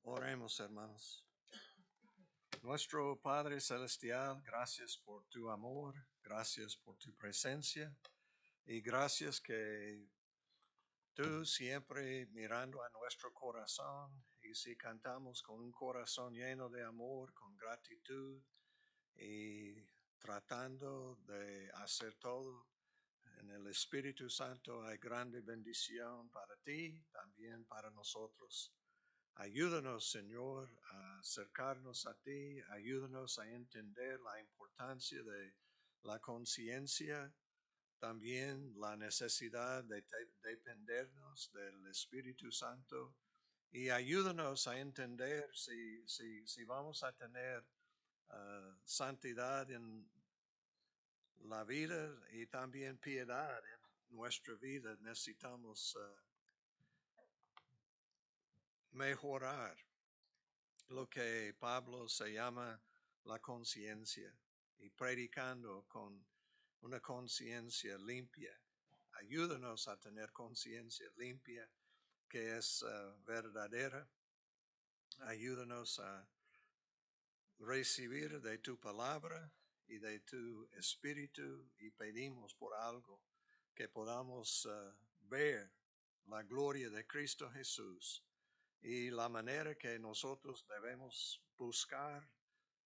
Oremos, hermanos. Nuestro Padre Celestial, gracias por tu amor, gracias por tu presencia y gracias que tú siempre mirando a nuestro corazón y si cantamos con un corazón lleno de amor, con gratitud y tratando de hacer todo en el Espíritu Santo hay grande bendición para ti, también para nosotros. Ayúdanos, Señor, a acercarnos a ti, ayúdanos a entender la importancia de la conciencia, también la necesidad de dependernos del Espíritu Santo y ayúdanos a entender si vamos a tener santidad en la vida y también piedad en nuestra vida. Necesitamos mejorar lo que Pablo se llama la conciencia y predicando con una conciencia limpia. Ayúdanos a tener conciencia limpia que es verdadera. Ayúdanos a recibir de tu palabra y de tu espíritu y pedimos por algo que podamos ver la gloria de Cristo Jesús y la manera que nosotros debemos buscar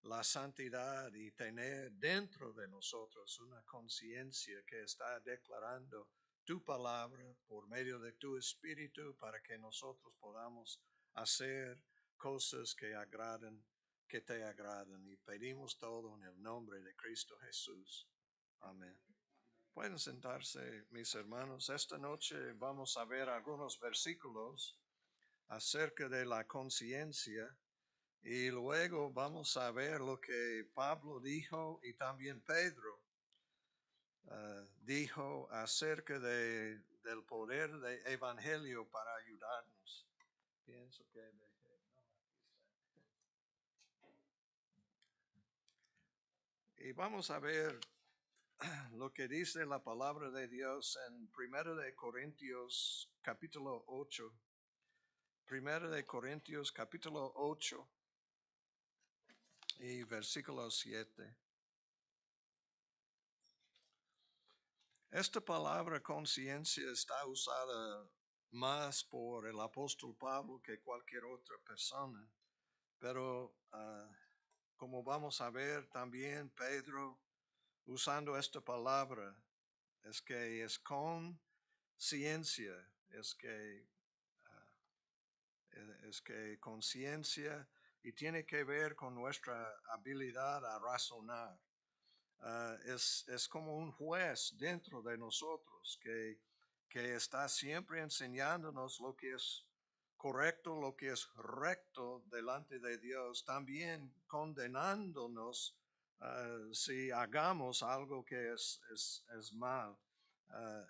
la santidad y tener dentro de nosotros una conciencia que está declarando tu palabra por medio de tu espíritu para que nosotros podamos hacer cosas que te agradan y pedimos todo en el nombre de Cristo Jesús. Amén. Pueden sentarse, mis hermanos. Esta noche vamos a ver algunos versículos acerca de la conciencia y luego vamos a ver lo que Pablo dijo y también Pedro dijo acerca del poder del evangelio para ayudarnos. Pienso que y vamos a ver lo que dice la palabra de Dios en 1 de Corintios capítulo 8. 1 de Corintios capítulo 8 y versículo 7. Esta palabra conciencia está usada más por el apóstol Pablo que cualquier otra persona, pero como vamos a ver también Pedro usando esta palabra, es que es con ciencia, es que conciencia y tiene que ver con nuestra habilidad a razonar. Es como un juez dentro de nosotros que está siempre enseñándonos lo que es correcto, lo que es recto delante de Dios, también condenándonos si hagamos algo que es mal,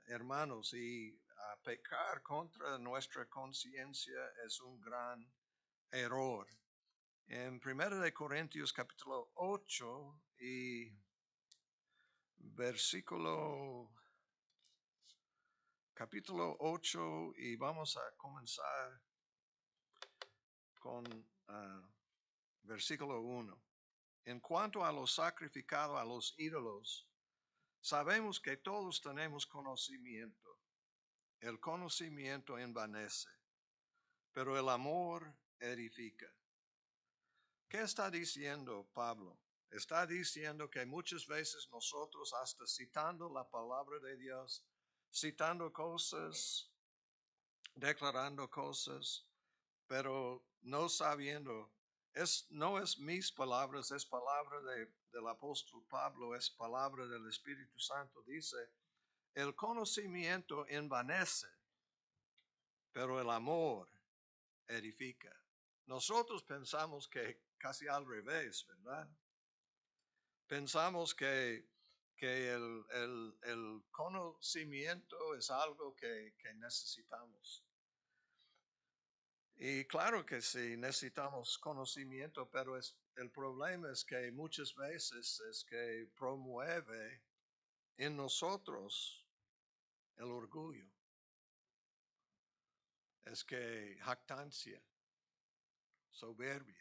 hermanos, y pecar contra nuestra conciencia es un gran error. En 1 de Corintios capítulo 8 y versículo capítulo 8 y vamos a comenzar con versículo 1. En cuanto a lo sacrificado a los ídolos, sabemos que todos tenemos conocimiento. El conocimiento envanece, pero el amor edifica. ¿Qué está diciendo Pablo? Está diciendo que muchas veces nosotros, hasta citando la palabra de Dios, citando cosas, declarando cosas, pero no sabiendo, no es mis palabras, es palabra del apóstol Pablo, es palabra del Espíritu Santo. Dice, el conocimiento envanece, pero el amor edifica. Nosotros pensamos que casi al revés, ¿verdad? Pensamos que el conocimiento es algo que necesitamos. Y claro que sí, necesitamos conocimiento, pero el problema es que muchas veces es que promueve en nosotros el orgullo. Es que jactancia. soberbia.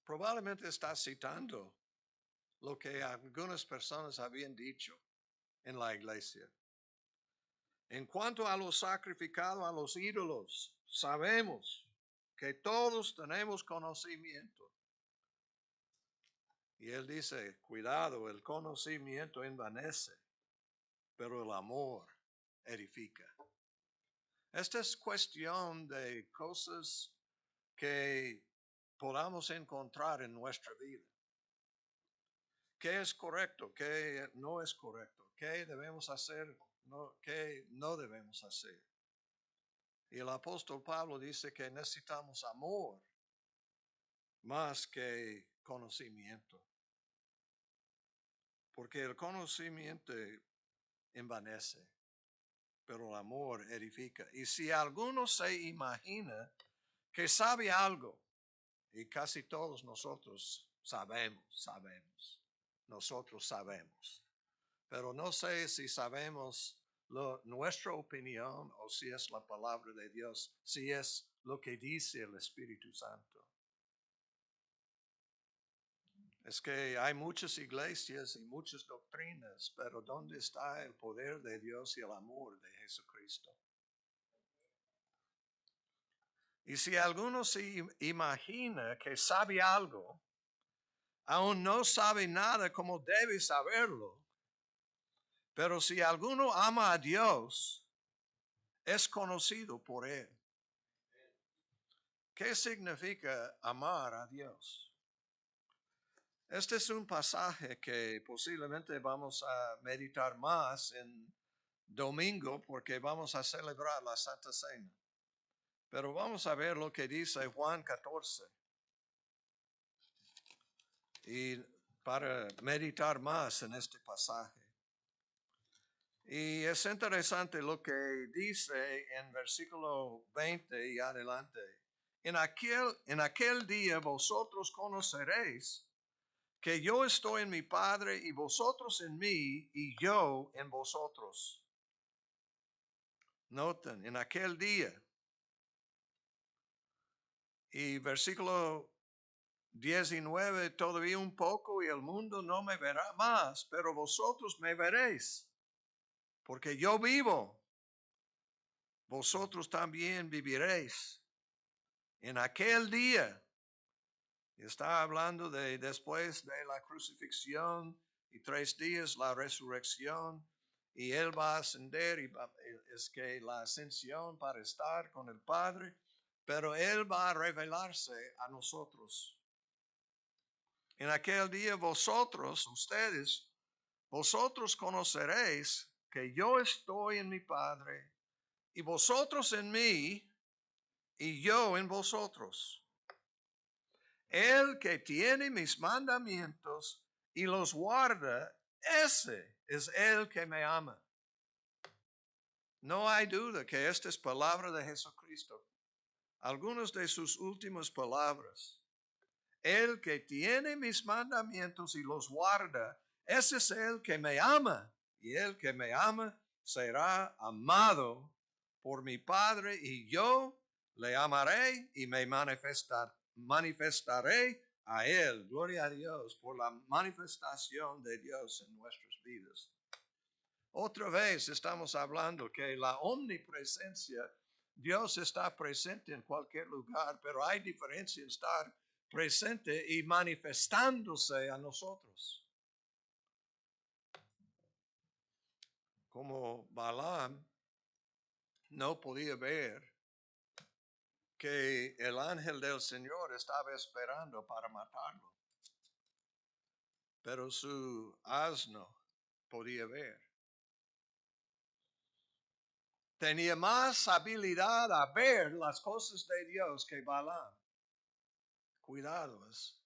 Probablemente está citando lo que algunas personas habían dicho en la iglesia. En cuanto a lo sacrificado a los ídolos, sabemos que todos tenemos conocimiento. Y él dice, cuidado, el conocimiento envanece, pero el amor edifica. Esta es cuestión de cosas que podamos encontrar en nuestra vida. ¿Qué es correcto? ¿Qué no es correcto? ¿Qué debemos hacer? ¿Qué no debemos hacer? Y el apóstol Pablo dice que necesitamos amor más que conocimiento. Porque el conocimiento envanece, pero el amor edifica. Y si alguno se imagina que sabe algo, y casi todos nosotros sabemos, nosotros sabemos, pero no sé si sabemos nuestra opinión o si es la palabra de Dios, si es lo que dice el Espíritu Santo. Es que hay muchas iglesias y muchas doctrinas, pero ¿dónde está el poder de Dios y el amor de Jesucristo? Y si alguno se imagina que sabe algo, aún no sabe nada como debe saberlo, pero si alguno ama a Dios, es conocido por él. ¿Qué significa amar a Dios? Este es un pasaje que posiblemente vamos a meditar más en domingo porque vamos a celebrar la Santa Cena. Pero vamos a ver lo que dice Juan 14. Y para meditar más en este pasaje. Y es interesante lo que dice en versículo 20 y adelante. En aquel día vosotros conoceréis que yo estoy en mi Padre y vosotros en mí y yo en vosotros. Noten, en aquel día. Y versículo 19, todavía un poco y el mundo no me verá más, pero vosotros me veréis, porque yo vivo, vosotros también viviréis. En aquel día, está hablando de después de la crucifixión y 3 días la resurrección, y él va a ascender, y es que la ascensión para estar con el Padre, pero él va a revelarse a nosotros. En aquel día ustedes, vosotros conoceréis que yo estoy en mi Padre y vosotros en mí y yo en vosotros. El que tiene mis mandamientos y los guarda, ese es el que me ama. No hay duda que esta es palabra de Jesucristo. Algunas de sus últimas palabras. El que tiene mis mandamientos y los guarda, ese es el que me ama. Y el que me ama será amado por mi Padre y yo le amaré y me manifestaré a él. Gloria a Dios por la manifestación de Dios en nuestras vidas. Otra vez estamos hablando que la omnipresencia, Dios está presente en cualquier lugar, pero hay diferencia en estar presente y manifestándose a nosotros. Como Balaam no podía ver que el ángel del Señor estaba esperando para matarlo, pero su asno podía ver. Tenía más habilidad a ver las cosas de Dios que Balaam. Cuidados.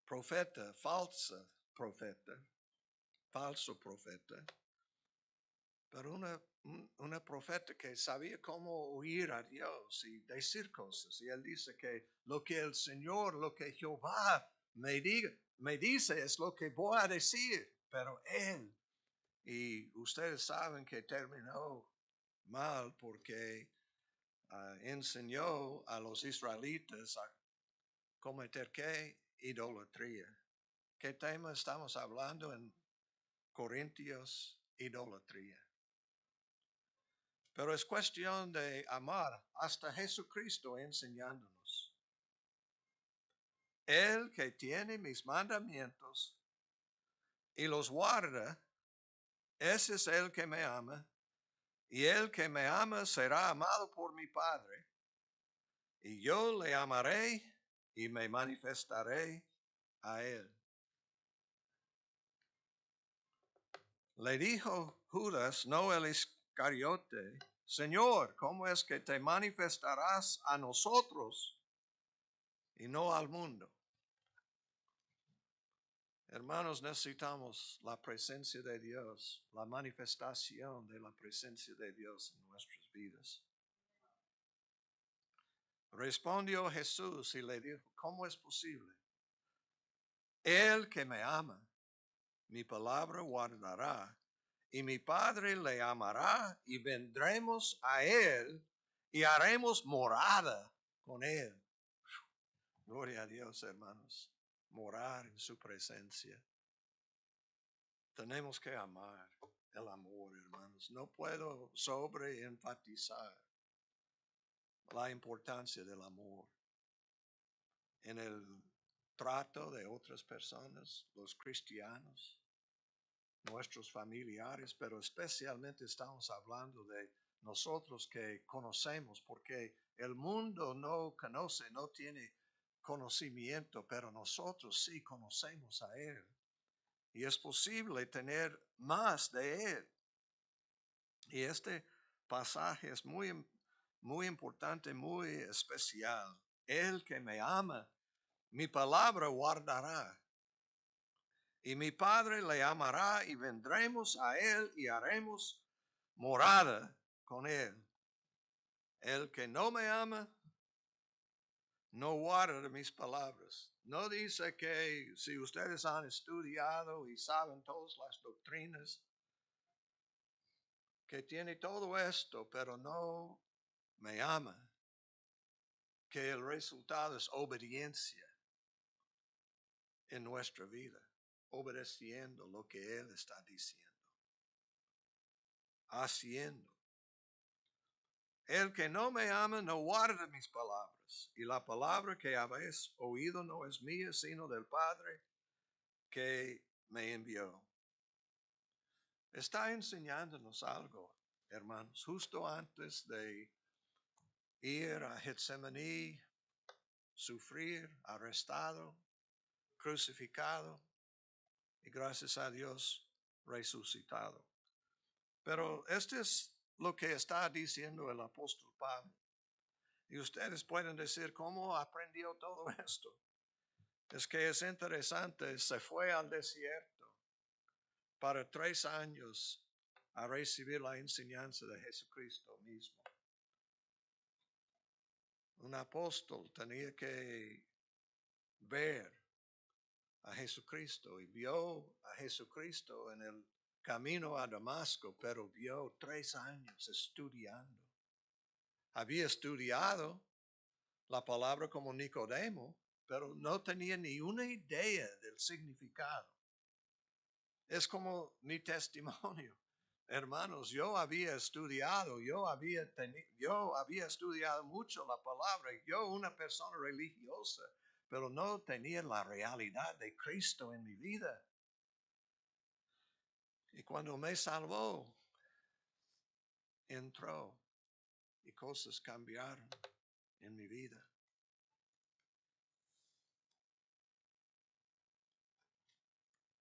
Profeta, falso profeta, pero una profeta que sabía cómo oír a Dios y decir cosas. Y él dice que lo que el Señor, lo que Jehová me dice es lo que voy a decir, pero él. Y ustedes saben que terminó mal porque enseñó a los israelitas a cometer qué idolatría. ¿Qué tema estamos hablando en Corintios? Idolatría. Pero es cuestión de amar hasta Jesucristo enseñándonos. El que tiene mis mandamientos y los guarda, ese es el que me ama. Y el que me ama será amado por mi Padre. Y yo le amaré y me manifestaré a él. Le dijo Judas, no el Iscariote, Señor, ¿cómo es que te manifestarás a nosotros y no al mundo? Hermanos, necesitamos la presencia de Dios, la manifestación de la presencia de Dios en nuestras vidas. Respondió Jesús y le dijo, ¿cómo es posible? El que me ama, mi palabra guardará, y mi Padre le amará, y vendremos a él y haremos morada con él. Gloria a Dios, hermanos. Morar en su presencia. Tenemos que amar el amor, hermanos. No puedo sobreenfatizar la importancia del amor en el trato de otras personas, los cristianos, nuestros familiares, pero especialmente estamos hablando de nosotros que conocemos, porque el mundo no conoce, no tiene conocimiento, pero nosotros sí conocemos a Él. Y es posible tener más de Él. Y este pasaje es muy, muy importante, muy especial. El que me ama, mi palabra guardará. Y mi Padre le amará y vendremos a él y haremos morada con él. El que no me ama, no guarda mis palabras. No dice que si ustedes han estudiado y saben todas las doctrinas, que tiene todo esto, pero no me ama, que el resultado es obediencia en nuestra vida, obedeciendo lo que Él está diciendo, haciendo. El que no me ama no guarda mis palabras, y la palabra que habéis oído no es mía, sino del Padre que me envió. Está enseñándonos algo, hermanos, justo antes de ir a Getsemaní, sufrir, arrestado, crucificado y gracias a Dios resucitado. Pero este es lo que está diciendo el apóstol Pablo. Y ustedes pueden decir, ¿cómo aprendió todo esto? Es que es interesante, se fue al desierto para 3 años a recibir la enseñanza de Jesucristo mismo. Un apóstol tenía que ver a Jesucristo y vio a Jesucristo en el camino a Damasco, pero vio 3 años estudiando. Había estudiado la palabra como Nicodemo, pero no tenía ni una idea del significado. Es como mi testimonio. Hermanos, yo había estudiado, yo había estudiado mucho la palabra, yo una persona religiosa, pero no tenía la realidad de Cristo en mi vida. Y cuando me salvó, entró y cosas cambiaron en mi vida.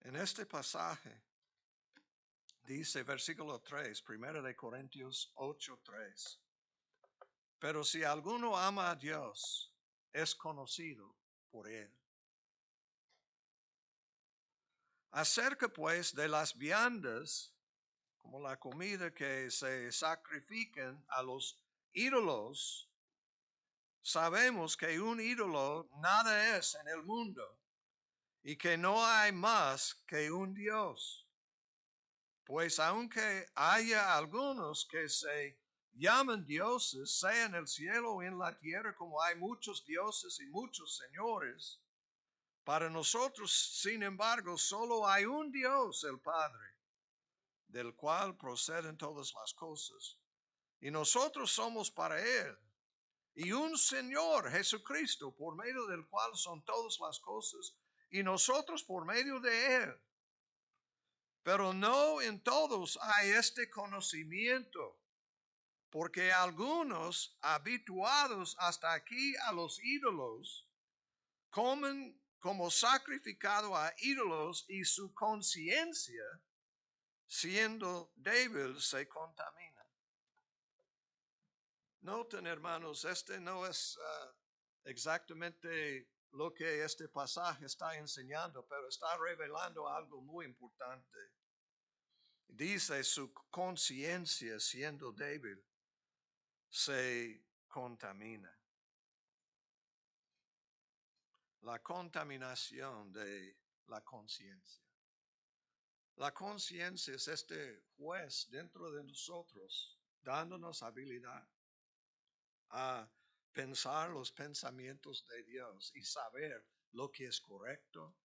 En este pasaje dice versículo 3, 1 de Corintios 8:3. Pero si alguno ama a Dios, es conocido por él. Acerca pues de las viandas, como la comida que se sacrifican a los ídolos, sabemos que un ídolo nada es en el mundo y que no hay más que un Dios. Pues aunque haya algunos que se llaman dioses, sea en el cielo o en la tierra, como hay muchos dioses y muchos señores, para nosotros, sin embargo, solo hay un Dios, el Padre, del cual proceden todas las cosas. Y nosotros somos para Él. Y un Señor, Jesucristo, por medio del cual son todas las cosas, y nosotros por medio de Él. Pero no en todos hay este conocimiento, porque algunos, habituados hasta aquí a los ídolos, comen como sacrificado a ídolos y su conciencia, siendo débil, se contamina. Noten, hermanos, este no es exactamente lo que este pasaje está enseñando, pero está revelando algo muy importante. Dice su conciencia siendo débil se contamina. La contaminación de la conciencia. La conciencia es este juez dentro de nosotros, dándonos habilidad a pensar los pensamientos de Dios y saber lo que es correcto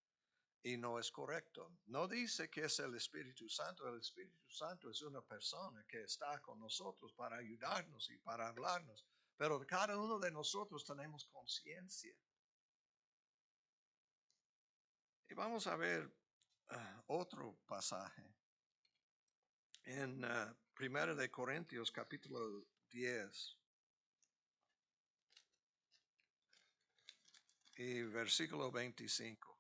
y no es correcto. No dice que es el Espíritu Santo. El Espíritu Santo es una persona que está con nosotros para ayudarnos y para hablarnos. Pero cada uno de nosotros tenemos conciencia. Y vamos a ver otro pasaje en 1 de Corintios capítulo 10 y versículo 25.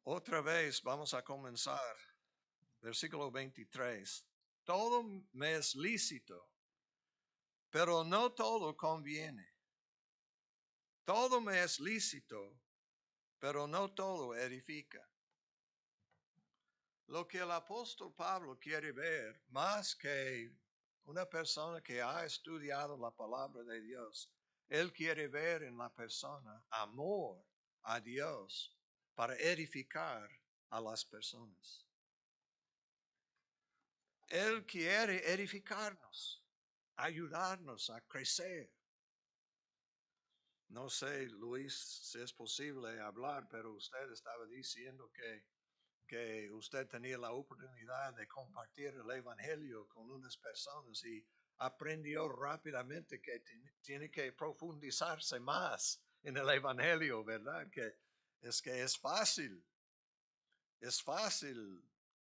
Otra vez vamos a comenzar. Versículo 23. Todo me es lícito, pero no todo conviene. Todo me es lícito, pero no todo edifica. Lo que el apóstol Pablo quiere ver, más que una persona que ha estudiado la palabra de Dios, él quiere ver en la persona amor a Dios para edificar a las personas. Él quiere edificarnos, ayudarnos a crecer. No sé, Luis, si es posible hablar, pero usted estaba diciendo que usted tenía la oportunidad de compartir el Evangelio con unas personas y aprendió rápidamente que tiene que profundizarse más en el Evangelio, ¿verdad? Que es fácil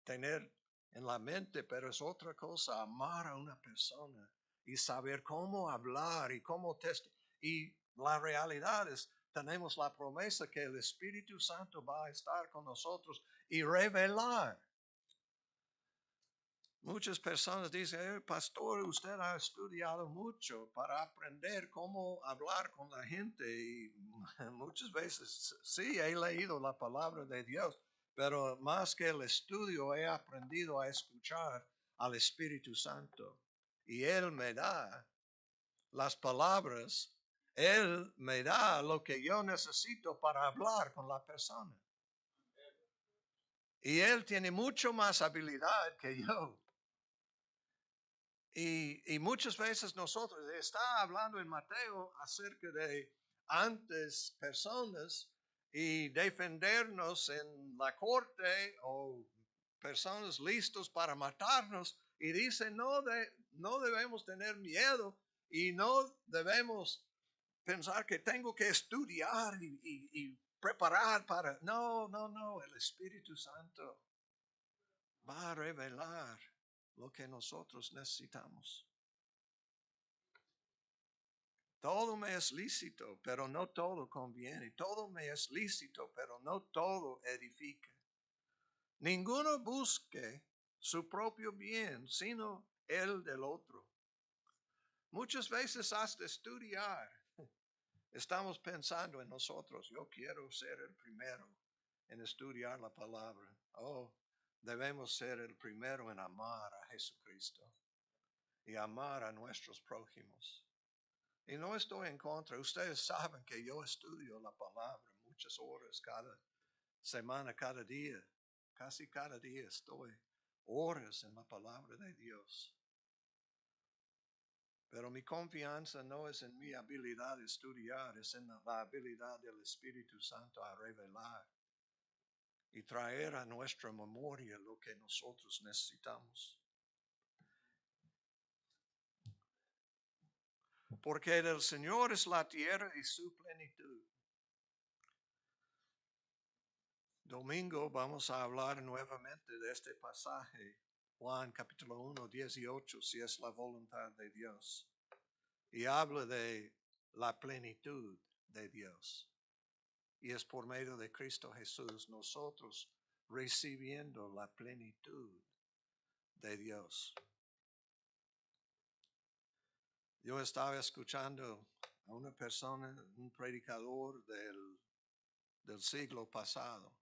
tener en la mente, pero es otra cosa amar a una persona y saber cómo hablar y cómo testificar. Y la realidad es, tenemos la promesa que el Espíritu Santo va a estar con nosotros y revelar. Muchas personas dicen, pastor, usted ha estudiado mucho para aprender cómo hablar con la gente. Y muchas veces sí, he leído la palabra de Dios, pero más que el estudio he aprendido a escuchar al Espíritu Santo. Y Él me da las palabras, Él me da lo que yo necesito para hablar con la persona. Y Él tiene mucho más habilidad que yo. Y muchas veces nosotros, está hablando en Mateo acerca de antes personas y defendernos en la corte o personas listos para matarnos y dice no debemos tener miedo y no debemos pensar que tengo que estudiar y preparar para... No, el Espíritu Santo va a revelar lo que nosotros necesitamos. Todo me es lícito, pero no todo conviene. Todo me es lícito, pero no todo edifica. Ninguno busque su propio bien, sino el del otro. Muchas veces hasta estudiar, estamos pensando en nosotros. Yo quiero ser el primero en estudiar la palabra. Oh, debemos ser el primero en amar a Jesucristo y amar a nuestros prójimos. Y no estoy en contra. Ustedes saben que yo estudio la palabra muchas horas cada semana, cada día. Casi cada día estoy horas en la palabra de Dios. Pero mi confianza no es en mi habilidad de estudiar, es en la habilidad del Espíritu Santo a revelar y traer a nuestra memoria lo que nosotros necesitamos. Porque del Señor es la tierra y su plenitud. Domingo vamos a hablar nuevamente de este pasaje, Juan capítulo 1, 18, si es la voluntad de Dios. Y habla de la plenitud de Dios. Y es por medio de Cristo Jesús nosotros recibiendo la plenitud de Dios. Yo estaba escuchando a una persona, un predicador del siglo pasado,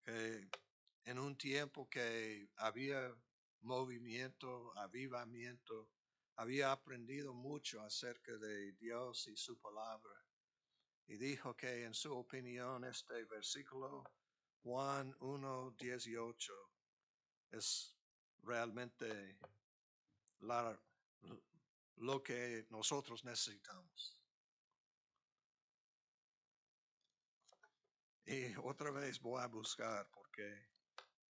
que en un tiempo que había movimiento, avivamiento, había aprendido mucho acerca de Dios y su palabra. Y dijo que en su opinión este versículo, Juan 1, 18, es realmente lo que nosotros necesitamos. Y otra vez voy a buscar porque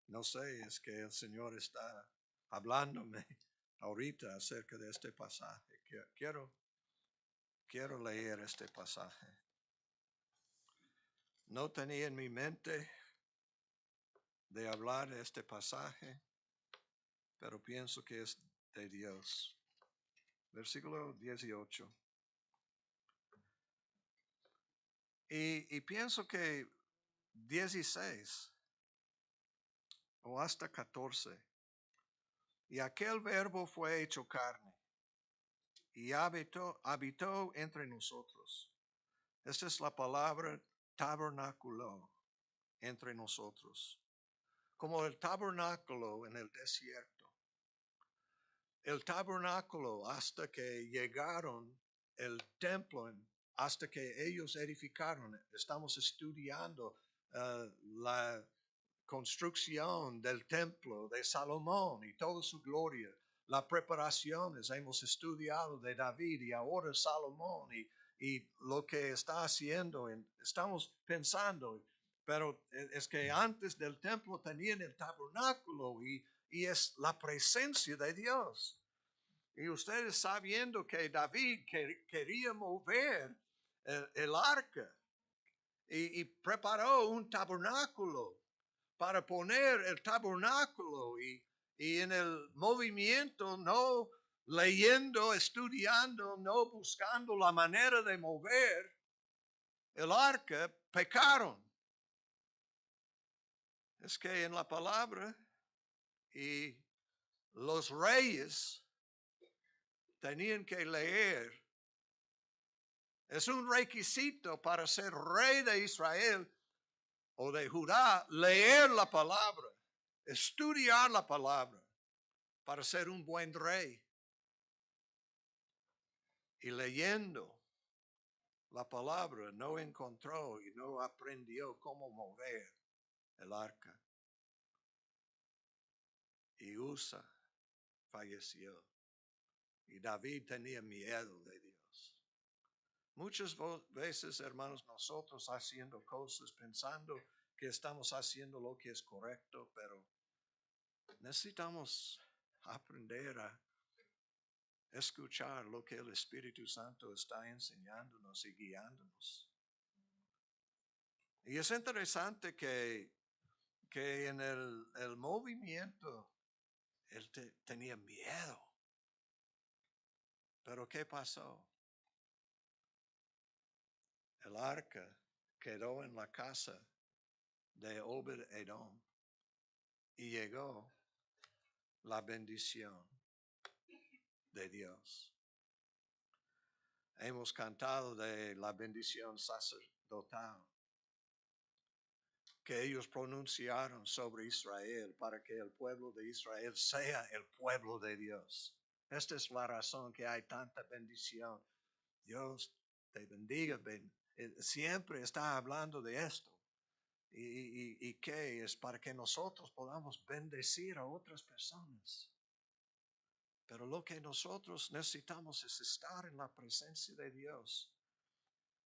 no sé, es que el Señor está hablándome ahorita acerca de este pasaje. Quiero leer este pasaje. No tenía en mi mente de hablar de este pasaje, pero pienso que es de Dios. Versículo 18. Y pienso que 16 o hasta 14. Y aquel verbo fue hecho carne y habitó entre nosotros. Esta es la palabra tabernáculo entre nosotros. Como el tabernáculo en el desierto. El tabernáculo hasta que llegaron el templo, hasta que ellos edificaron. Estamos estudiando la construcción del templo de Salomón y toda su gloria. Las preparaciones hemos estudiado de David y ahora Salomón y lo que está haciendo. Estamos pensando, pero es que antes del templo tenían el tabernáculo y es la presencia de Dios. Y ustedes sabiendo que David quería mover el arca y preparó un tabernáculo para poner el tabernáculo y en el movimiento, no leyendo, estudiando, no buscando la manera de mover el arca, pecaron. Es que en la palabra y los reyes tenían que leer. Es un requisito para ser rey de Israel o de Judá, leer la palabra, estudiar la palabra para ser un buen rey. Y leyendo la palabra no encontró y no aprendió cómo mover el arca. Y Usa falleció. Y David tenía miedo de Dios. Muchas veces, hermanos, nosotros haciendo cosas pensando que estamos haciendo lo que es correcto, pero necesitamos aprender a escuchar lo que el Espíritu Santo está enseñándonos y guiándonos. Y es interesante que en el movimiento él tenía miedo. Pero ¿qué pasó? El arca quedó en la casa de Obed-Edom y llegó la bendición de Dios. Hemos cantado de la bendición sacerdotal que ellos pronunciaron sobre Israel para que el pueblo de Israel sea el pueblo de Dios. Esta es la razón que hay tanta bendición. Dios te bendiga. Siempre está hablando de esto. y qué es para que nosotros podamos bendecir a otras personas. Pero lo que nosotros necesitamos es estar en la presencia de Dios.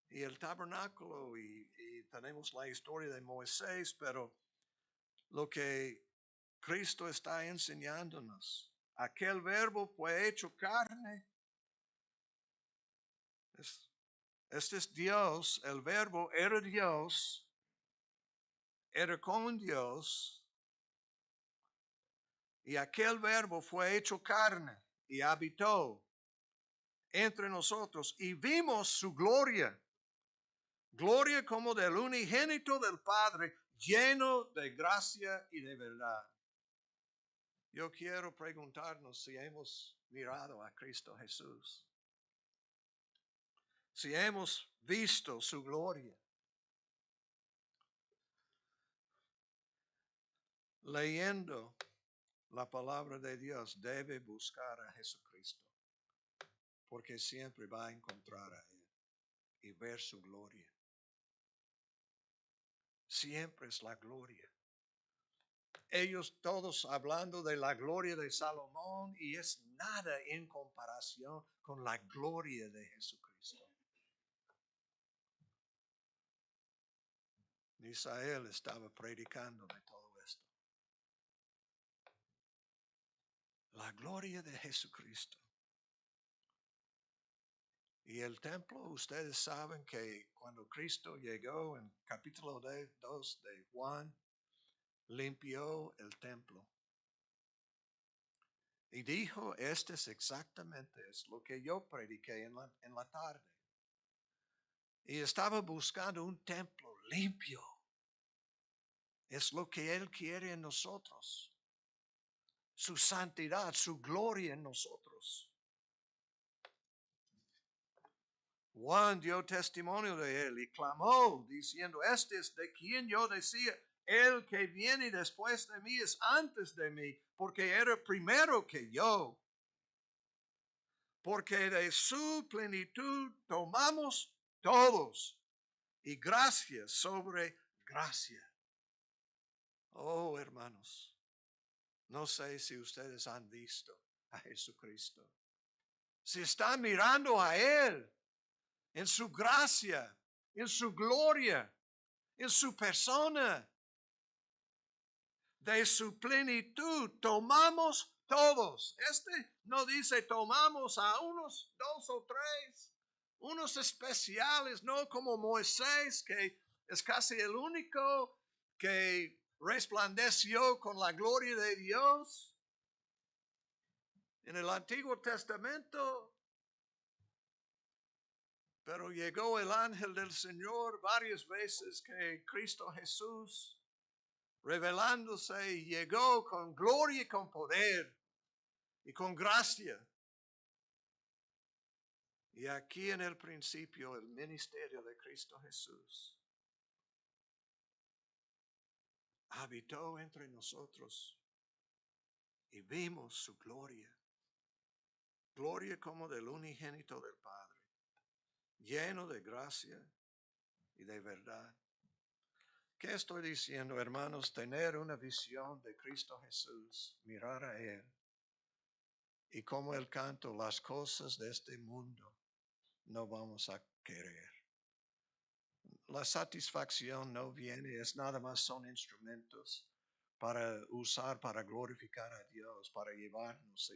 Y el tabernáculo, y tenemos la historia de Moisés, pero lo que Cristo está enseñándonos, aquel verbo fue hecho carne. Este es Dios, el verbo era Dios, era con Dios, y aquel verbo fue hecho carne y habitó entre nosotros y vimos su gloria, gloria como del unigénito del Padre, lleno de gracia y de verdad. Yo quiero preguntarnos si hemos mirado a Cristo Jesús, si hemos visto su gloria. Leyendo la palabra de Dios, debe buscar a Jesucristo, porque siempre va a encontrar a Él y ver su gloria. Siempre es la gloria. Ellos todos hablando de la gloria de Salomón y es nada en comparación con la gloria de Jesucristo. Misael estaba predicando de todo esto. La gloria de Jesucristo. Y el templo, ustedes saben que cuando Cristo llegó en capítulo 2 de Juan, limpió el templo. Y dijo, este es exactamente es lo que yo prediqué en la tarde. Y estaba buscando un templo limpio. Es lo que Él quiere en nosotros. Su santidad, su gloria en nosotros. Juan dio testimonio de Él y clamó diciendo, este es de quien yo decía, el que viene después de mí es antes de mí, porque era primero que yo. Porque de su plenitud tomamos todos y gracia sobre gracia. Oh, hermanos, no sé si ustedes han visto a Jesucristo. Si están mirando a Él en su gracia, en su gloria, en su persona, de su plenitud tomamos todos. No dice tomamos a unos, dos o tres, unos especiales, no como Moisés, que es casi el único que resplandeció con la gloria de Dios. En el Antiguo Testamento, pero llegó el ángel del Señor varias veces que Cristo Jesús, revelándose, llegó con gloria y con poder y con gracia. Y aquí en el principio el ministerio de Cristo Jesús habitó entre nosotros y vimos su gloria. Gloria como del unigénito del Padre, lleno de gracia y de verdad. ¿Qué estoy diciendo, hermanos? Tener una visión de Cristo Jesús, mirar a Él. Y como el canto, las cosas de este mundo no vamos a querer. La satisfacción no viene, es nada más son instrumentos para usar, para glorificar a Dios, para llevarnos.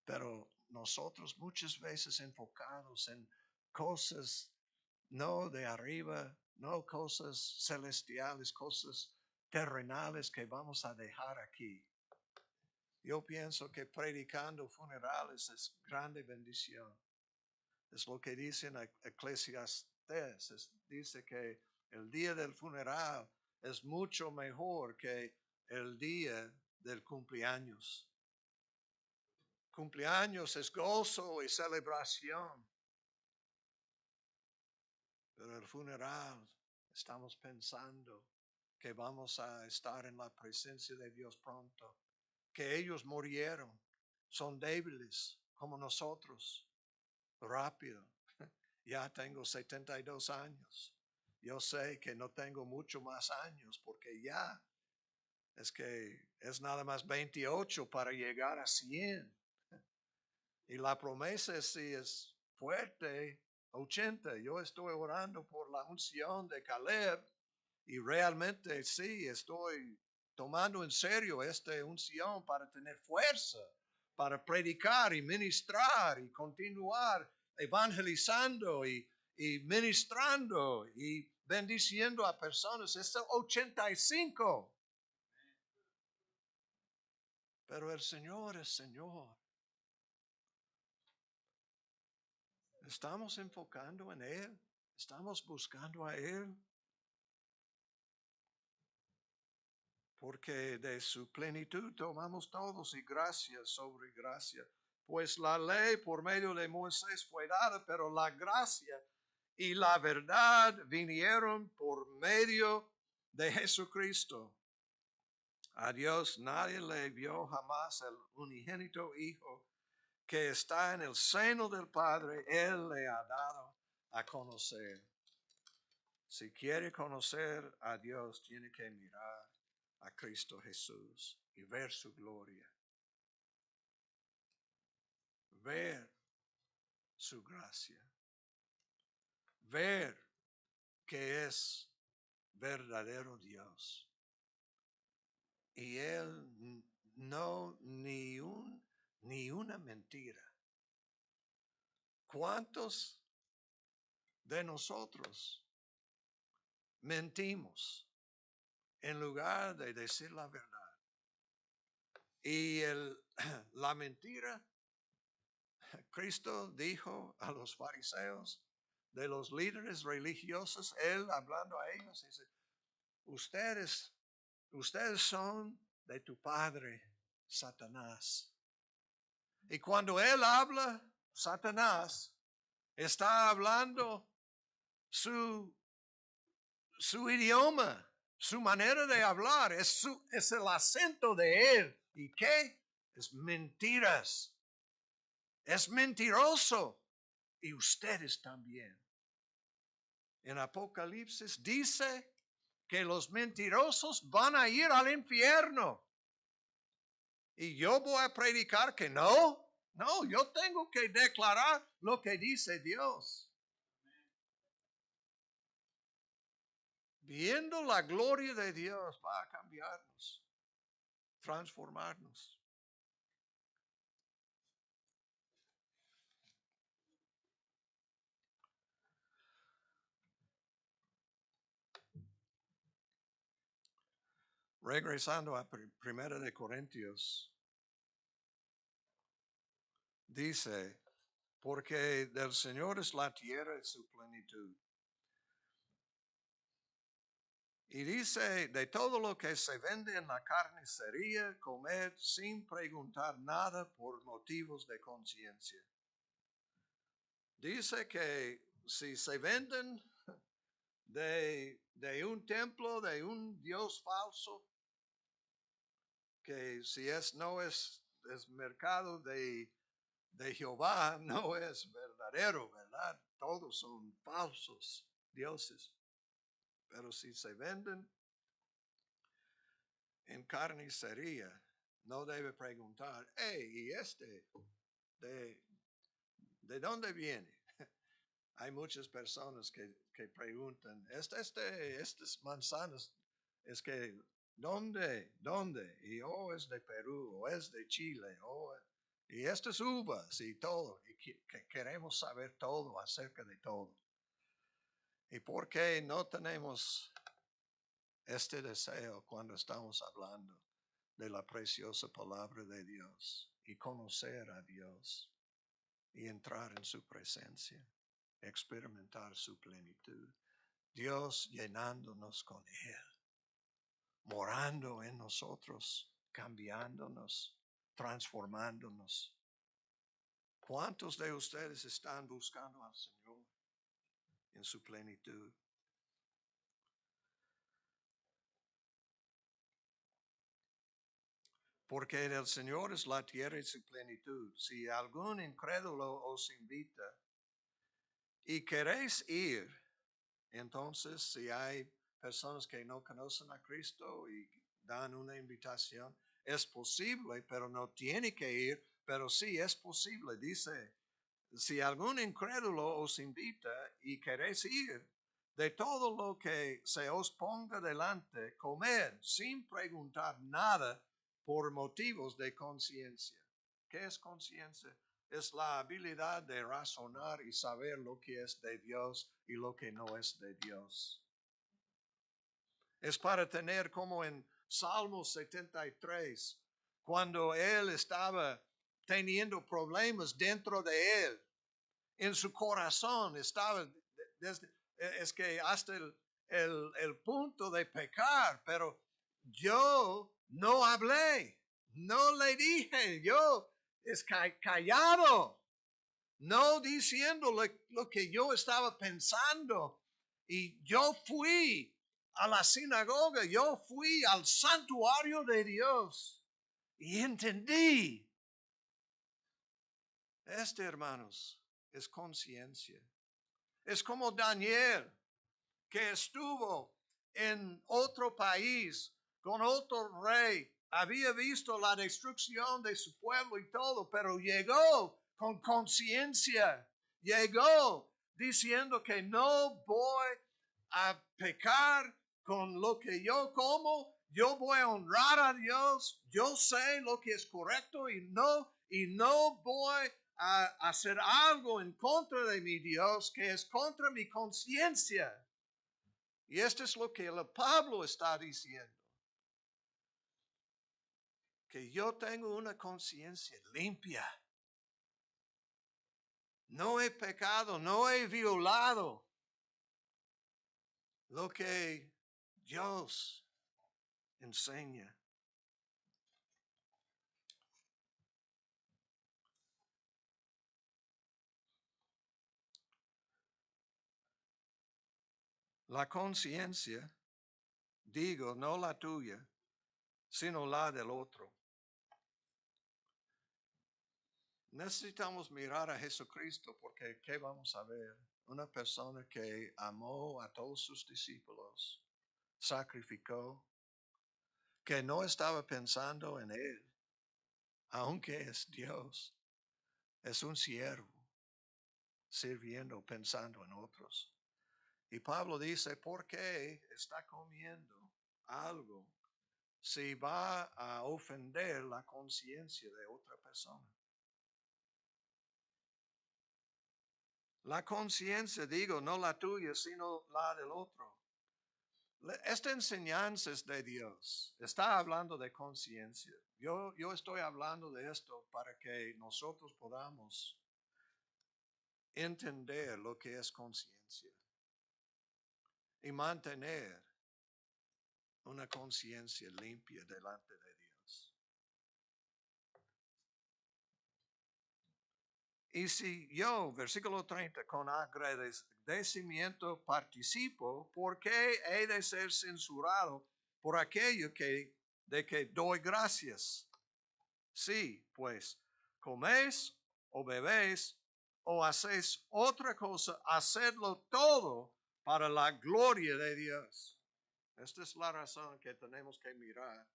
Pero nosotros muchas veces enfocados en cosas no de arriba, no cosas celestiales, cosas terrenales que vamos a dejar aquí. Yo pienso que predicando funerales es grande bendición. Es lo que dice en Eclesiastés. Dice que el día del funeral es mucho mejor que el día del cumpleaños. Cumpleaños es gozo y celebración. Pero el funeral, estamos pensando que vamos a estar en la presencia de Dios pronto. Que ellos murieron, son débiles como nosotros. Rápido. Ya tengo 72 años. Yo sé que no tengo mucho más años porque ya es que es nada más 28 para llegar a 100. Y la promesa sí es fuerte, 80. Yo estoy orando por la unción de Caleb y realmente sí, estoy tomando en serio esta unción para tener fuerza, para predicar y ministrar y continuar evangelizando y ministrando y bendiciendo a personas. Es 85. Pero el Señor es Señor. Estamos enfocando en Él. Estamos buscando a Él. Porque de su plenitud tomamos todos y gracia sobre gracia. Pues la ley por medio de Moisés fue dada, pero la gracia y la verdad vinieron por medio de Jesucristo. A Dios nadie le vio jamás el unigénito Hijo que está en el seno del Padre, Él le ha dado a conocer. Si quiere conocer a Dios, tiene que mirar a Cristo Jesús y ver su gloria, ver su gracia, ver que es verdadero Dios. Y Él no ni una mentira. ¿Cuántos de nosotros mentimos en lugar de decir la verdad? Y la mentira, Cristo dijo a los fariseos, de los líderes religiosos, Él hablando a ellos, dice, ustedes son de tu padre, Satanás. Y cuando Él habla, Satanás está hablando su idioma, su manera de hablar, es el acento de Él. ¿Y qué? Es mentiras. Es mentiroso. Y ustedes también. En Apocalipsis dice que los mentirosos van a ir al infierno. Y yo voy a predicar que no. No, yo tengo que declarar lo que dice Dios. Viendo la gloria de Dios va a cambiarnos, transformarnos. Regresando a Primera de Corintios, dice, porque del Señor es la tierra y su plenitud. Y dice, de todo lo que se vende en la carnicería, comed sin preguntar nada por motivos de conciencia. Dice que si se venden de un templo, de un Dios falso, que si no es mercado de Jehová, no es verdadero, ¿verdad? Todos son falsos dioses. Pero si se venden en carnicería, no debe preguntar, hey, ¿y de dónde viene? Hay muchas personas que preguntan, estas manzanas, es que, ¿dónde? Y es de Perú, o es de Chile, y estas uvas y todo, y que queremos saber todo acerca de todo. ¿Y por qué no tenemos este deseo cuando estamos hablando de la preciosa palabra de Dios y conocer a Dios y entrar en su presencia, experimentar su plenitud? Dios llenándonos con Él, morando en nosotros, cambiándonos, transformándonos. ¿Cuántos de ustedes están buscando al Señor en su plenitud? Porque del Señor es la tierra y su plenitud. Si algún incrédulo os invita y queréis ir, Entonces, si hay personas que no conocen a Cristo y dan una invitación, es posible, pero no tiene que ir, pero sí es posible. Dice, si algún incrédulo os invita y queréis ir, de todo lo que se os ponga delante, comed sin preguntar nada por motivos de conciencia. ¿Qué es conciencia? Es la habilidad de razonar y saber lo que es de Dios y lo que no es de Dios. Es para tener como en Salmo 73, cuando él estaba teniendo problemas dentro de él, en su corazón estaba, desde, es que hasta el punto de pecar, pero yo no hablé, no le dije, yo es callado, no diciendo lo que yo estaba pensando. Y yo fui a la sinagoga, yo fui al santuario de Dios y entendí. Hermanos, es conciencia. Es como Daniel, que estuvo en otro país con otro rey. Había visto la destrucción de su pueblo y todo, pero llegó con conciencia. Llegó diciendo que no voy a pecar con lo que yo como. Yo voy a honrar a Dios. Yo sé lo que es correcto y no voy a hacer algo en contra de mi Dios que es contra mi conciencia. Y esto es lo que el Pablo está diciendo. Que yo tengo una conciencia limpia. No he pecado, no he violado lo que Dios enseña. La conciencia, digo, no la tuya, sino la del otro. Necesitamos mirar a Jesucristo porque ¿qué vamos a ver? Una persona que amó a todos sus discípulos, sacrificó, que no estaba pensando en él, aunque es Dios, es un siervo, sirviendo, pensando en otros. Y Pablo dice, ¿por qué está comiendo algo si va a ofender la conciencia de otra persona? La conciencia, digo, no la tuya, sino la del otro. Esta enseñanza es de Dios. Está hablando de conciencia. Yo estoy hablando de esto para que nosotros podamos entender lo que es conciencia y mantener una conciencia limpia delante de Dios. Y si yo, versículo 30, con agradecimiento participo, ¿por qué he de ser censurado por aquello de que doy gracias? Sí, pues, coméis o bebéis o hacéis otra cosa, hacedlo todo para la gloria de Dios. Esta es la razón que tenemos que mirar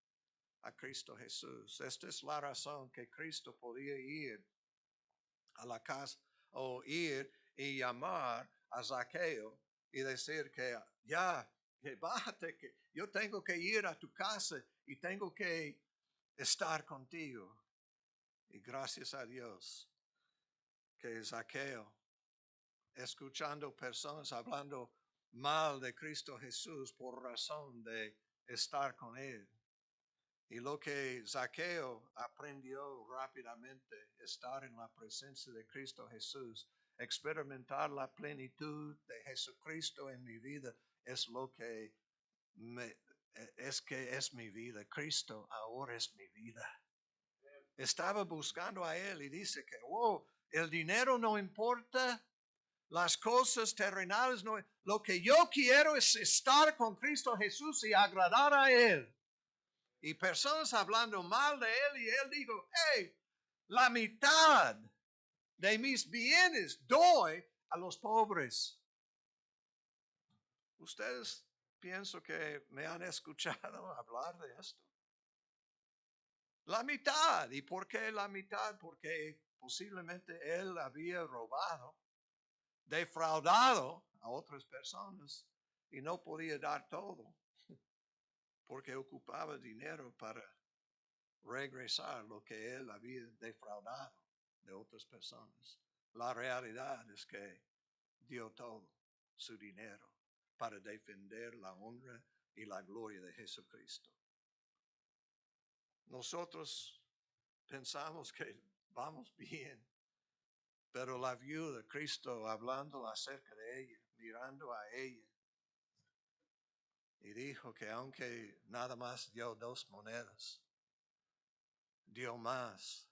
a Cristo Jesús. Esta es la razón que Cristo podía ir a la casa o ir y llamar a Zaqueo y decir que ya, que bájate, que yo tengo que ir a tu casa y tengo que estar contigo. Y gracias a Dios que Zaqueo, escuchando personas hablando mal de Cristo Jesús por razón de estar con él. Y lo que Zaqueo aprendió rápidamente, estar en la presencia de Cristo Jesús, experimentar la plenitud de Jesucristo en mi vida, es lo que es mi vida. Cristo ahora es mi vida. Estaba buscando a Él y dice que, el dinero no importa, las cosas terrenales no. Lo que yo quiero es estar con Cristo Jesús y agradar a Él. Y personas hablando mal de Él y Él dijo, hey, la mitad de mis bienes doy a los pobres. Ustedes pienso que me han escuchado hablar de esto. La mitad. ¿Y por qué la mitad? Porque posiblemente él había robado, defraudado a otras personas y no podía dar todo porque ocupaba dinero para regresar lo que él había defraudado de otras personas. La realidad es que dio todo su dinero para defender la honra y la gloria de Jesucristo. Nosotros pensamos que vamos bien, pero la viuda, Cristo hablando acerca de ella, mirando a ella, y dijo que aunque nada más dio 2 monedas, dio más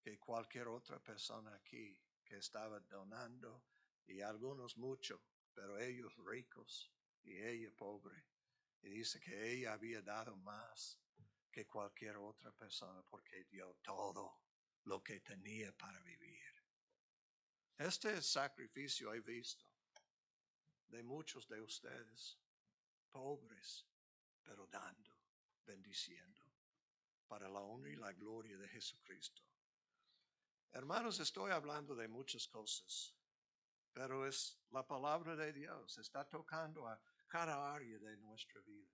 que cualquier otra persona aquí que estaba donando, y algunos mucho, pero ellos ricos y ella pobre. Y dice que ella había dado más que cualquier otra persona porque dio todo lo que tenía para vivir. Este sacrificio he visto de muchos de ustedes, pobres, pero dando, bendiciendo, para la honra y la gloria de Jesucristo. Hermanos, estoy hablando de muchas cosas, pero es la palabra de Dios, está tocando a cada área de nuestra vida.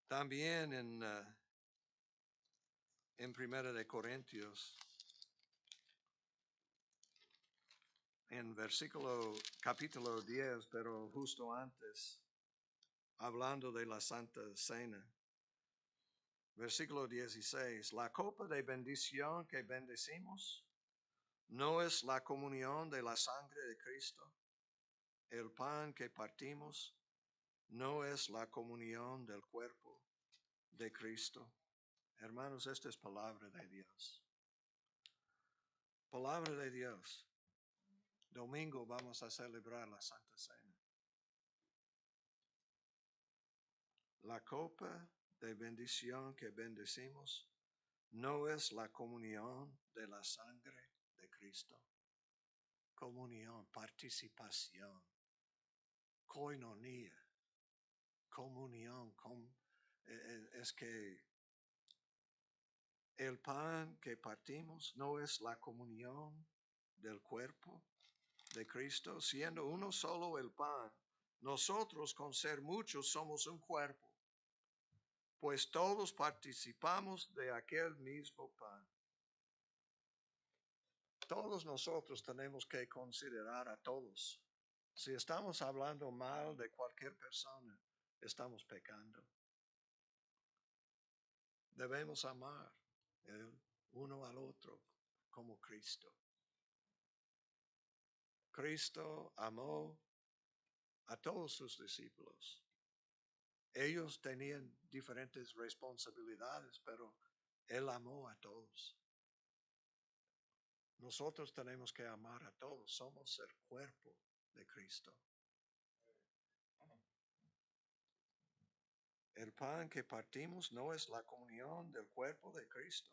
También en Primera de Corintios, en capítulo 10, pero justo antes, hablando de la Santa Cena, versículo 16, la copa de bendición que bendecimos no es la comunión de la sangre de Cristo. El pan que partimos no es la comunión del cuerpo de Cristo. Hermanos, esta es palabra de Dios. Palabra de Dios. Domingo vamos a celebrar la Santa Cena. La copa de bendición que bendecimos no es la comunión de la sangre de Cristo. Comunión, participación, koinonia, comunión. Es que el pan que partimos no es la comunión del cuerpo de Cristo, siendo uno solo el pan. Nosotros, con ser muchos, somos un cuerpo, pues todos participamos de aquel mismo pan. Todos nosotros tenemos que considerar a todos. Si estamos hablando mal de cualquier persona, estamos pecando. Debemos amar el uno al otro como Cristo. Cristo amó a todos sus discípulos. Ellos tenían diferentes responsabilidades, pero Él amó a todos. Nosotros tenemos que amar a todos. Somos el cuerpo de Cristo. El pan que partimos no es la comunión del cuerpo de Cristo.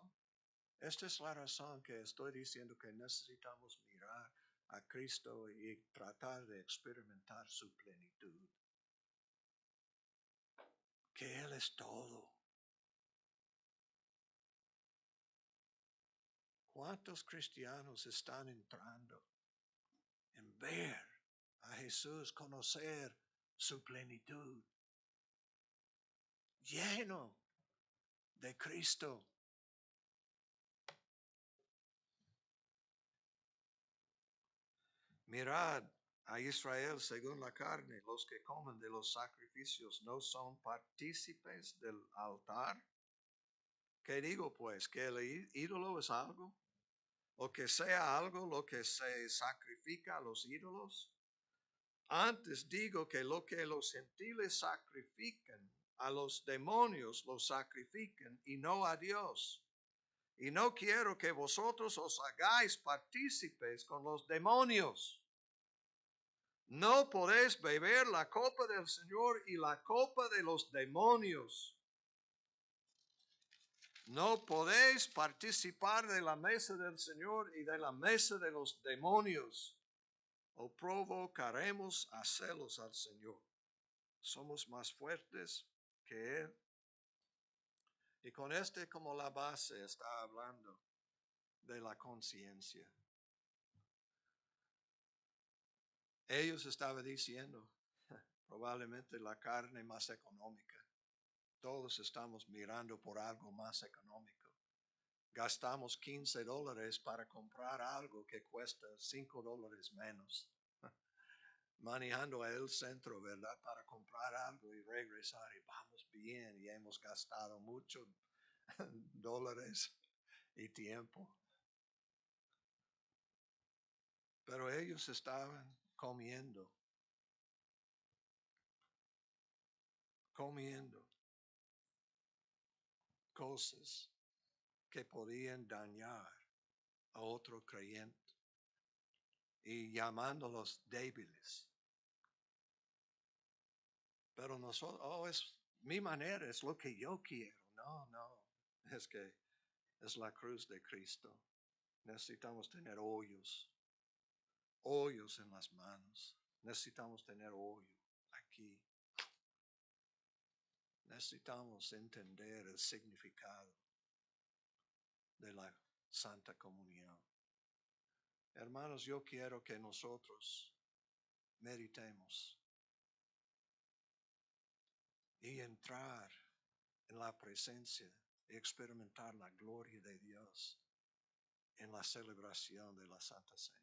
Esta es la razón que estoy diciendo que necesitamos mirar a Cristo y tratar de experimentar su plenitud. Que Él es todo. ¿Cuántos cristianos están entrando en ver a Jesús, conocer su plenitud? Lleno de Cristo. Mirad a Israel según la carne, los que comen de los sacrificios no son partícipes del altar. ¿Qué digo pues? ¿Que el ídolo es algo? ¿O que sea algo lo que se sacrifica a los ídolos? Antes digo que lo que los gentiles sacrifican a los demonios lo sacrifican y no a Dios. Y no quiero que vosotros os hagáis partícipes con los demonios. No podéis beber la copa del Señor y la copa de los demonios. No podéis participar de la mesa del Señor y de la mesa de los demonios, o provocaremos a celos al Señor. Somos más fuertes que Él. Y con como la base está hablando de la conciencia. Ellos estaban diciendo, probablemente la carne más económica. Todos estamos mirando por algo más económico. Gastamos $15 para comprar algo que cuesta $5 menos. Manejando el centro, ¿verdad? Para comprar algo y regresar y vamos bien y hemos gastado muchos dólares y tiempo. Pero ellos estaban comiendo cosas que podían dañar a otro creyente y llamándolos débiles. Pero nosotros, es mi manera, es lo que yo quiero. No, es que es la cruz de Cristo. Necesitamos tener hoyos en las manos. Necesitamos tener hoyo aquí. Necesitamos entender el significado de la Santa Comunión. Hermanos, yo quiero que nosotros meditemos y entrar en la presencia y experimentar la gloria de Dios en la celebración de la Santa Cena.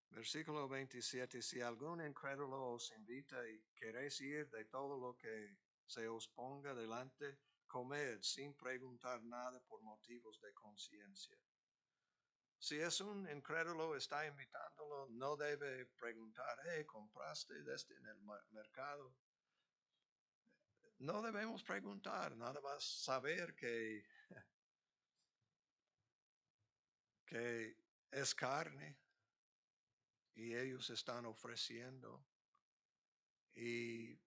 Versículo 27, si algún incrédulo os invita y queréis ir de todo lo que se os ponga delante, comed sin preguntar nada por motivos de conciencia. Si es un incrédulo, está invitándolo, no debe preguntar, ¿compraste desde en el mercado? No debemos preguntar, nada más saber que es carne y ellos están ofreciendo. Y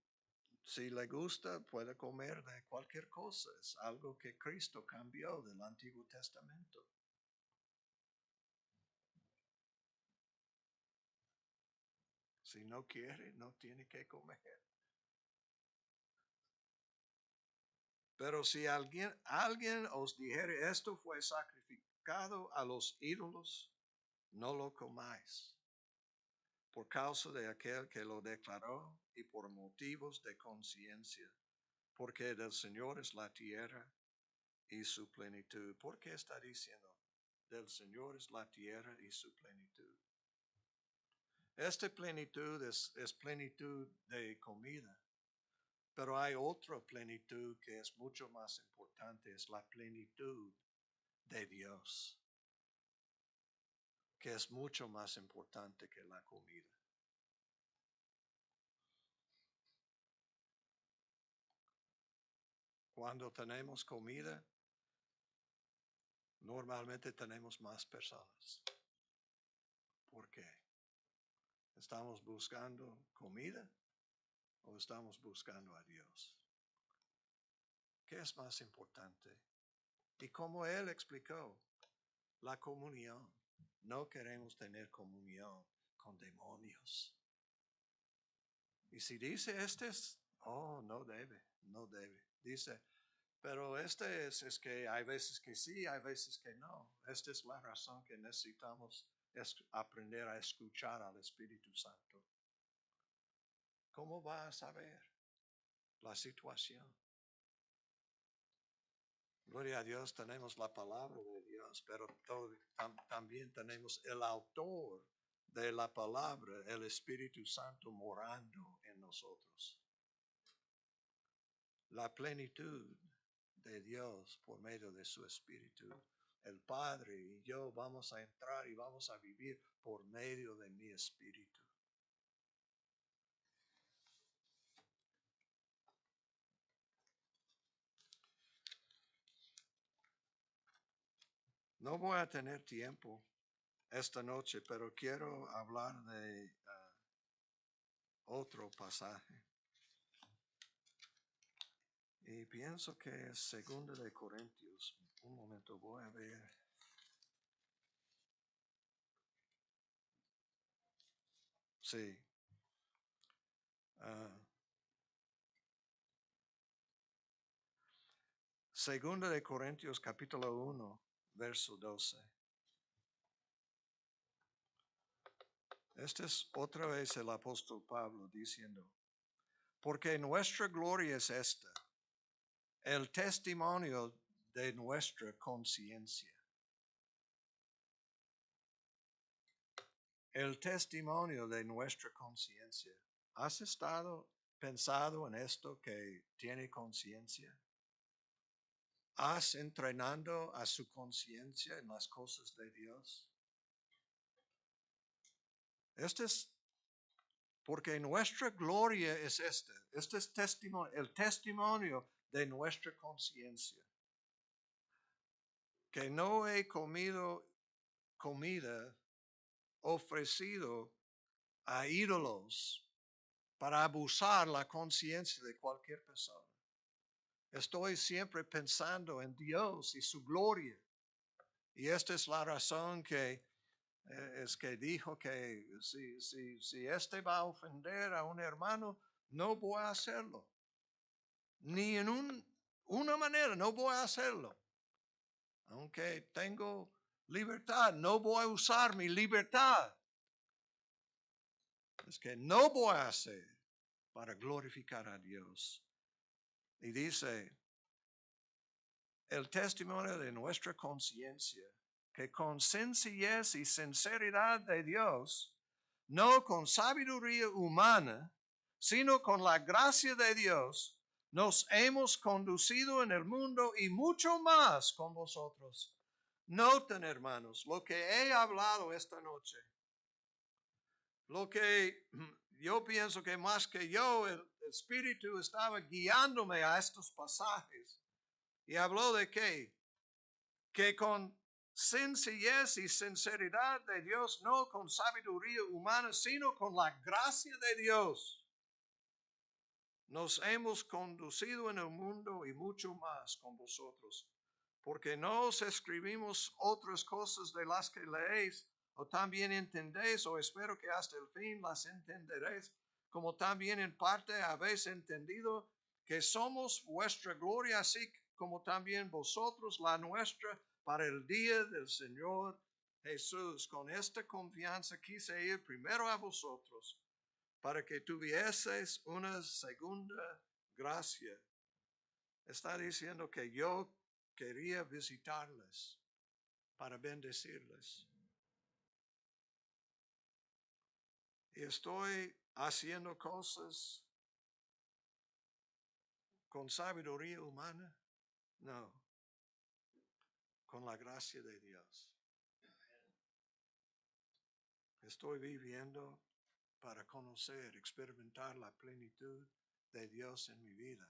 si le gusta, puede comer de cualquier cosa. Es algo que Cristo cambió del Antiguo Testamento. Si no quiere, no tiene que comer. Pero si alguien os dijere, esto fue sacrificado a los ídolos, no lo comáis, por causa de aquel que lo declaró y por motivos de conciencia, porque del Señor es la tierra y su plenitud. ¿Por qué está diciendo? Del Señor es la tierra y su plenitud. Esta plenitud es plenitud de comida, pero hay otra plenitud que es mucho más importante, es la plenitud de Dios, que es mucho más importante que la comida. Cuando tenemos comida, normalmente tenemos más personas. ¿Por qué? ¿Estamos buscando comida o estamos buscando a Dios? ¿Qué es más importante? Y como Él explicó, la comunión. No queremos tener comunión con demonios. Y si dice no debe. Dice, pero es que hay veces que sí, hay veces que no. Esta es la razón que necesitamos aprender a escuchar al Espíritu Santo. ¿Cómo va a saber la situación? Gloria a Dios, tenemos la palabra de Dios, pero también tenemos el autor de la palabra, el Espíritu Santo morando en nosotros. La plenitud de Dios por medio de su Espíritu. El Padre y yo vamos a entrar y vamos a vivir por medio de mi Espíritu. No voy a tener tiempo esta noche, pero quiero hablar de otro pasaje. Y pienso que es 2 de Corintios. Un momento, voy a ver. Sí. Segunda de Corintios capítulo 1, verso 12. Este es otra vez el apóstol Pablo diciendo, porque nuestra gloria es esta, el testimonio de nuestra conciencia. El testimonio de nuestra conciencia. ¿Has pensado en esto que tiene conciencia? ¿Has entrenando a su conciencia en las cosas de Dios? Este es porque nuestra gloria es esta. Este es el testimonio de nuestra conciencia. Que no he comido comida ofrecido a ídolos para abusar la conciencia de cualquier persona. Estoy siempre pensando en Dios y su gloria. Y esta es la razón que es que dijo que si este va a ofender a un hermano, no voy a hacerlo. Ni en una manera, no voy a hacerlo. Aunque tengo libertad, no voy a usar mi libertad. Es que no voy a hacer para glorificar a Dios. Y dice, el testimonio de nuestra conciencia, que con sencillez y sinceridad de Dios, no con sabiduría humana, sino con la gracia de Dios, nos hemos conducido en el mundo y mucho más con vosotros. Noten, hermanos, lo que he hablado esta noche. Lo que yo pienso que más que yo, el Espíritu estaba guiándome a estos pasajes. Y habló de qué? Que con sencillez y sinceridad de Dios, no con sabiduría humana, sino con la gracia de Dios, nos hemos conducido en el mundo y mucho más con vosotros. Porque no os escribimos otras cosas de las que leéis o también entendéis, o espero que hasta el fin las entenderéis, como también en parte habéis entendido que somos vuestra gloria, así como también vosotros la nuestra para el día del Señor Jesús. Con esta confianza quise ir primero a vosotros, para que tuvieseis una segunda gracia. Está diciendo que yo quería visitarles para bendecirles. Y estoy haciendo cosas con sabiduría humana. No, con la gracia de Dios. Estoy viviendo para conocer, experimentar la plenitud de Dios en mi vida,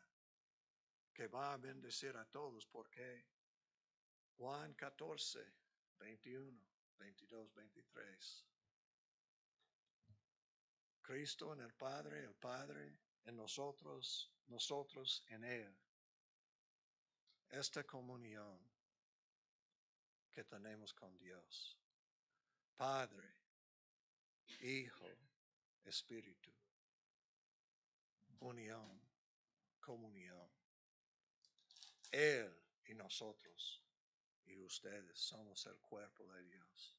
que va a bendecir a todos, porque Juan 14, 21, 22, 23. Cristo en el Padre en nosotros, nosotros en Él. Esta comunión que tenemos con Dios. Padre, Hijo, Espíritu. Unión, comunión. Él y nosotros y ustedes somos el cuerpo de Dios.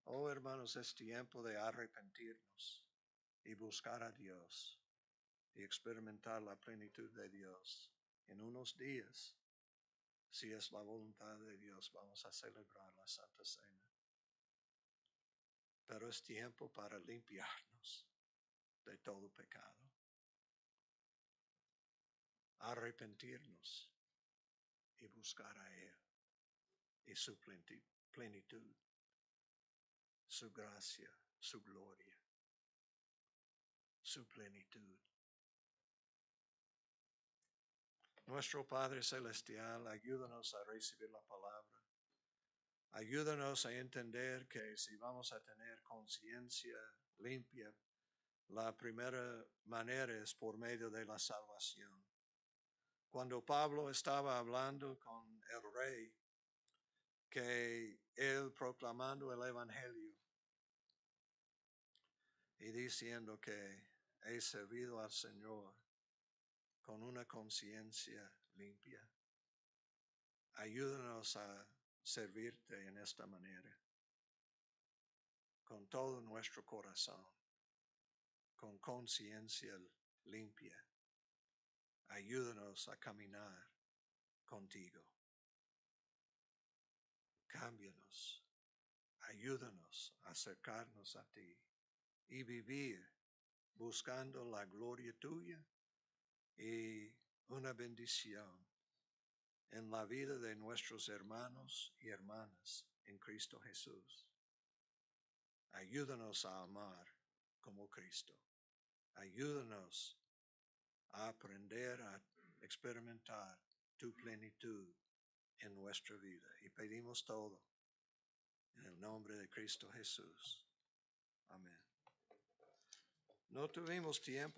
Oh, hermanos, es tiempo de arrepentirnos y buscar a Dios y experimentar la plenitud de Dios. En unos días, si es la voluntad de Dios, vamos a celebrar la Santa Cena. Pero es tiempo para limpiarnos de todo pecado, arrepentirnos y buscar a Él y su plenitud, su gracia, su gloria, su plenitud. Nuestro Padre Celestial, ayúdanos a recibir la palabra. Ayúdanos a entender que si vamos a tener conciencia limpia, la primera manera es por medio de la salvación. Cuando Pablo estaba hablando con el rey, que él proclamando el Evangelio y diciendo que he servido al Señor con una conciencia limpia, ayúdanos a servirte en esta manera, con todo nuestro corazón, con conciencia limpia. Ayúdanos a caminar contigo. Cámbianos, ayúdanos a acercarnos a ti y vivir buscando la gloria tuya y una bendición en la vida de nuestros hermanos y hermanas en Cristo Jesús. Ayúdanos a amar como Cristo. Ayúdanos a aprender a experimentar tu plenitud en nuestra vida. Y pedimos todo en el nombre de Cristo Jesús. Amén. No tuvimos tiempo